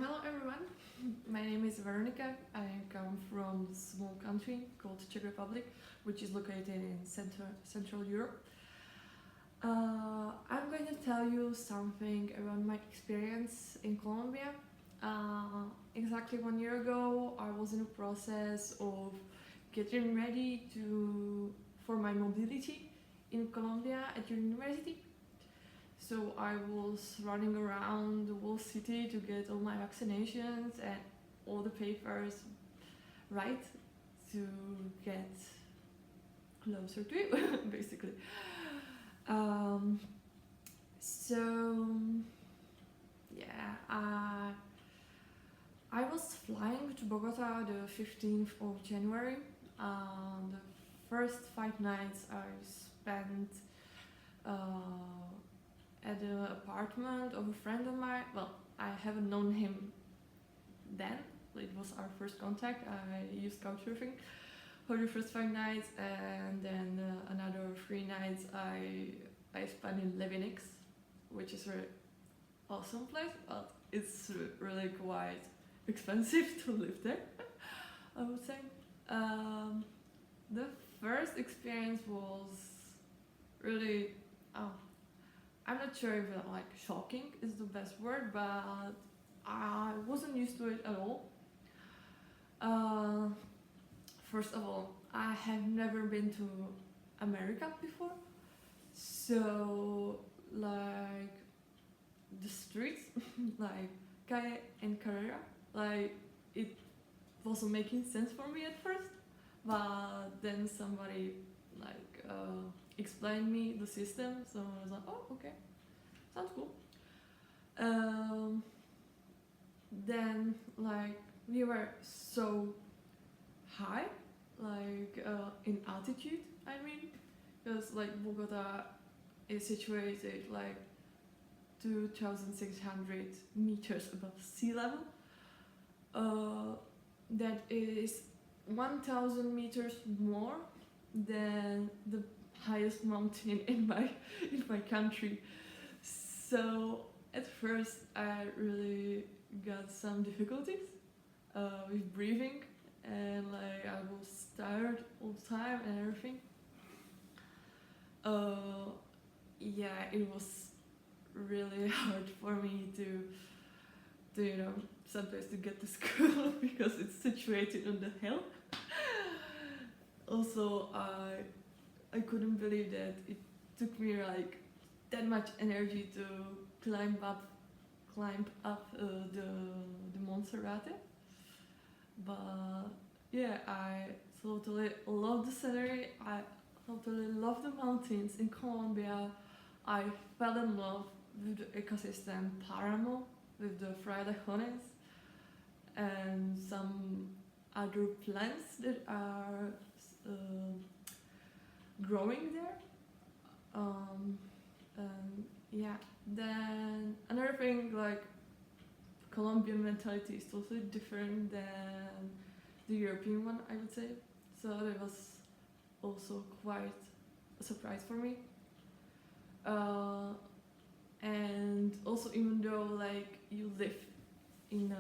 Hello everyone. My name is Veronika. I come from a small country called Czech Republic, which is located in Central Europe. I'm going to tell you something about my experience in Colombia. Exactly 1 year ago, I was in a process of getting ready for my mobility in Colombia at university. So I was running around the whole city to get all my vaccinations and all the papers right to get closer to you, basically. Um, so yeah, I was flying to Bogotá the 15th of January. The first 5 nights I spent at the apartment of a friend of mine. Well, I haven't known him then. It was our first contact. I used couchsurfing for the first 5 nights, and then another 3 nights I spent in Levinix, which is a really awesome place, but it's really quite expensive to live there, I would say. The first experience was really, I'm not sure if like shocking is the best word, but I wasn't used to it at all. First of all, I have never been to America before, so like the streets, like calle and carrera, like it wasn't making sense for me at first, but then somebody like explained me the system, so I was like, oh, okay, sounds cool. Then like we were so high, like in altitude, I mean, because like Bogota is situated like 2,600 meters above sea level. That is 1,000 meters more than the highest mountain in my country. So at first I really got some difficulties with breathing, and like I was tired all the time and everything. Yeah, it was really hard for me to sometimes to get to school because it's situated on the hill. Also, I couldn't believe that it took me like that much energy to climb up the Monserrate. But yeah, I totally love the scenery. I totally love the mountains in Colombia. I fell in love with the ecosystem Paramo, with the frailejones and some other plants that are growing there. And yeah, then another thing, like Colombian mentality is totally different than the European one, I would say. So that was also quite a surprise for me. And also, even though like you live in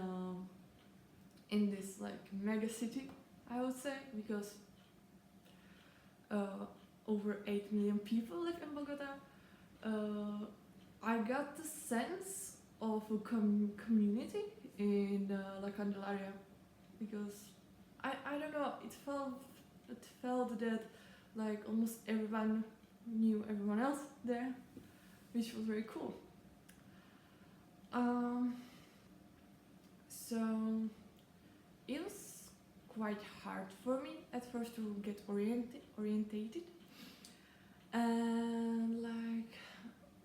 this like mega city, I would say, because over 8 million people live in Bogota, I got the sense of a community in La Candelaria, because I don't know, it felt that like almost everyone knew everyone else there, which was very cool. So it was quite hard for me at first to get orientated, and like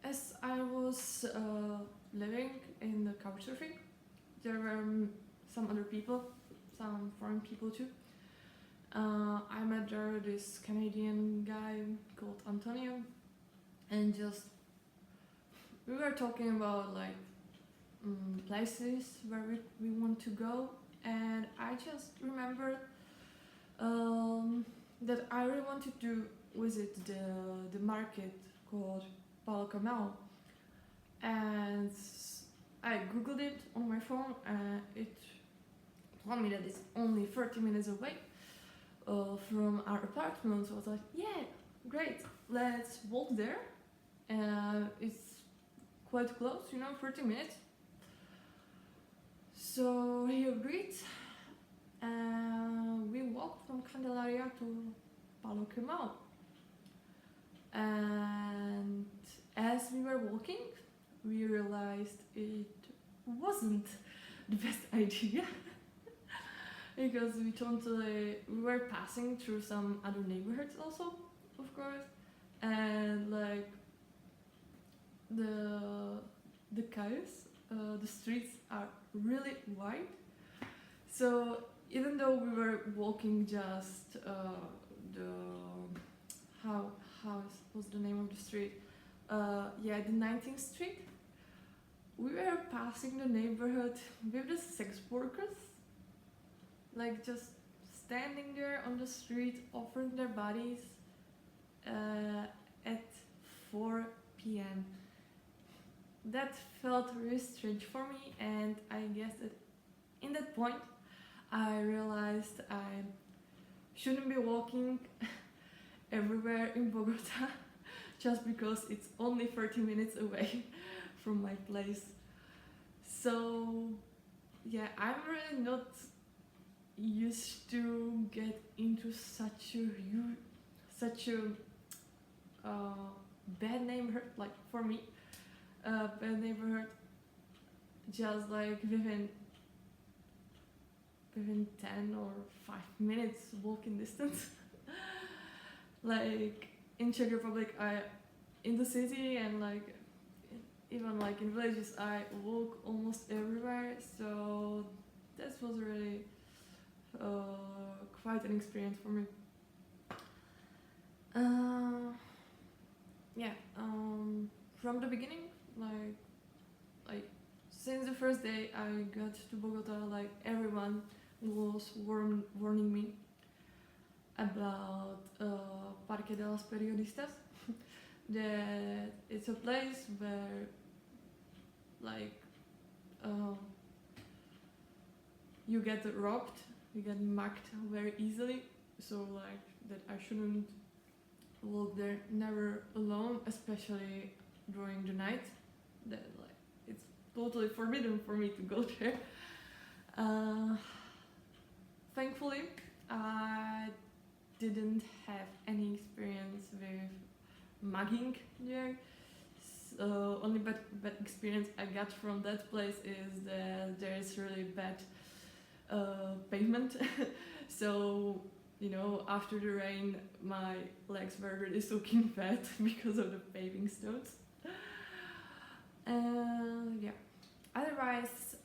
as I was living in the couchsurfing, there were some other people, some foreign people too. I met there this Canadian guy called Antonio, and just we were talking about like places where we want to go, and I just remembered that I really wanted to visit the market called Palacamao, and I googled it on my phone. It told me that it's only 30 minutes away from our apartment. So I was like, yeah, great, let's walk there. It's quite close, 30 minutes. So he agreed. We walked from Candelaria to Palo Quemao. And as we were walking, we realized it wasn't the best idea. Because we were passing through some other neighborhoods also, of course. And like the calles, the streets are really wide. So even though we were walking just what's the name of the street? The 19th Street. We were passing the neighborhood with the sex workers, like just standing there on the street, offering their bodies at 4 p.m. That felt really strange for me, and I guess that in that point I realized I shouldn't be walking everywhere in Bogotá just because it's only 30 minutes away from my place. So yeah, I'm really not used to get into such a bad neighborhood, like for me, bad neighborhood, just like within 10 or 5 minutes walking distance. Like in Czech Republic, in the city and like even like in villages, I walk almost everywhere. So that was really quite an experience for me. From the beginning, like since the first day I got to Bogotá, like everyone was warning me about Parque de los Periodistas, that it's a place where you get robbed, you get mugged very easily, so like that I shouldn't walk there, never alone, especially during the night. That like it's totally forbidden for me to go there. Thankfully, I didn't have any experience with mugging there. Only bad experience I got from that place is that there is really bad pavement. So after the rain, my legs were really soaking wet because of the paving stones. Otherwise,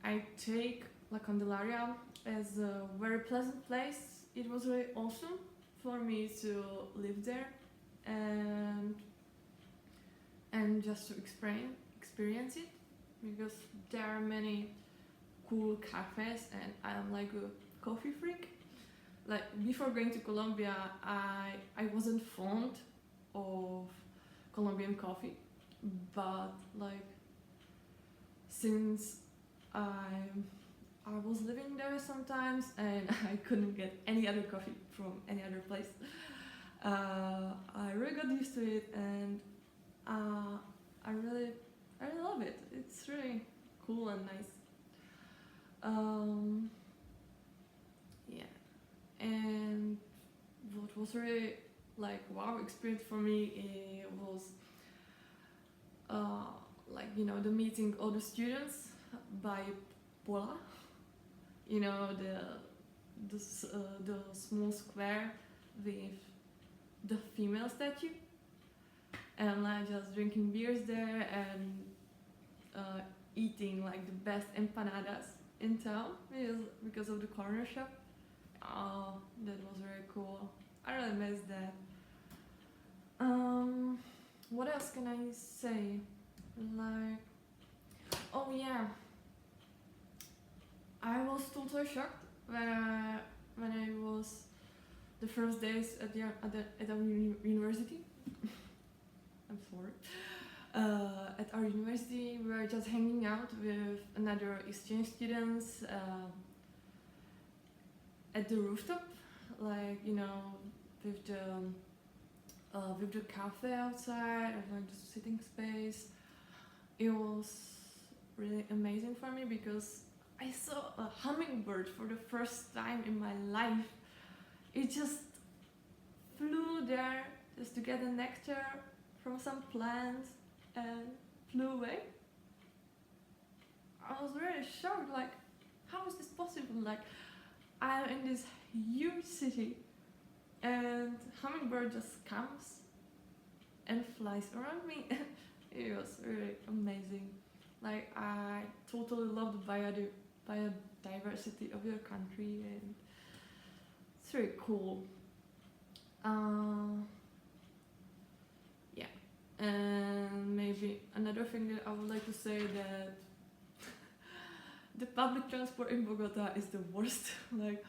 I take La Candelaria as a very pleasant place. It was really awesome for me to live there and just to experience it, because there are many cool cafes and I'm like a coffee freak. Like before going to Colombia, I wasn't fond of Colombian coffee, but like since I was living there sometimes and I couldn't get any other coffee from any other place, I really got used to it, and I really love it. It's really cool and nice. And what was really like wow experience for me was the meeting all the students by Pola, the small square with the female statue, and like just drinking beers there and eating like the best empanadas in town because of the corner shop. Oh, that was very cool. I really miss that. What else can I say? I was totally shocked when I was the first days at the university. I'm sorry. At our university, we were just hanging out with another exchange students at the rooftop, like with the cafe outside and like the sitting space. It was really amazing for me because I saw a hummingbird for the first time in my life. It just flew there just to get the nectar from some plants and flew away. I was really shocked, like, how is this possible? Like, I'm in this huge city and hummingbird just comes and flies around me. It was really amazing. Like, I totally love the biodiversity of your country, and it's really cool. Yeah, and maybe another thing that I would like to say, that the public transport in Bogota is the worst. Like,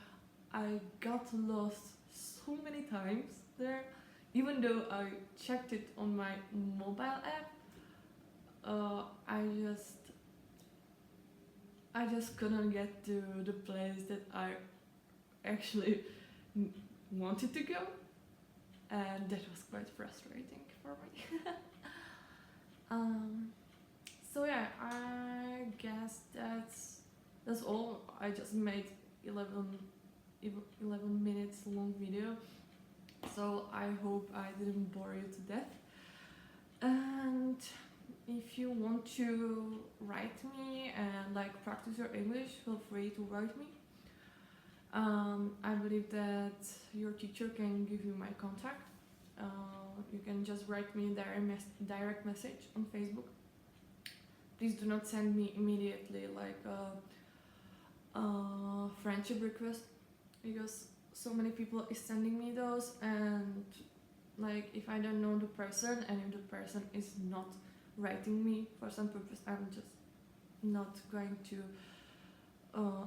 I got lost so many times there, even though I checked it on my mobile app. I just couldn't get to the place that I actually wanted to go, and that was quite frustrating for me. So yeah, I guess that's all. I just made 11 minutes long video, so I hope I didn't bore you to death. And if you want to write me and like practice your English, feel free to write me. I believe that your teacher can give you my contact. You can just write me a direct message on Facebook. Please do not send me immediately like a friendship request, because so many people is sending me those, and like if I don't know the person and if the person is not writing me for some purpose, I'm just not going to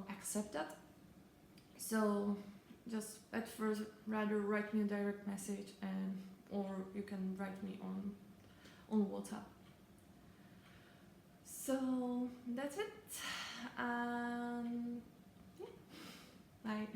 accept that. So just at first rather write me a direct message, or you can write me on WhatsApp. So that's it. Yeah, bye.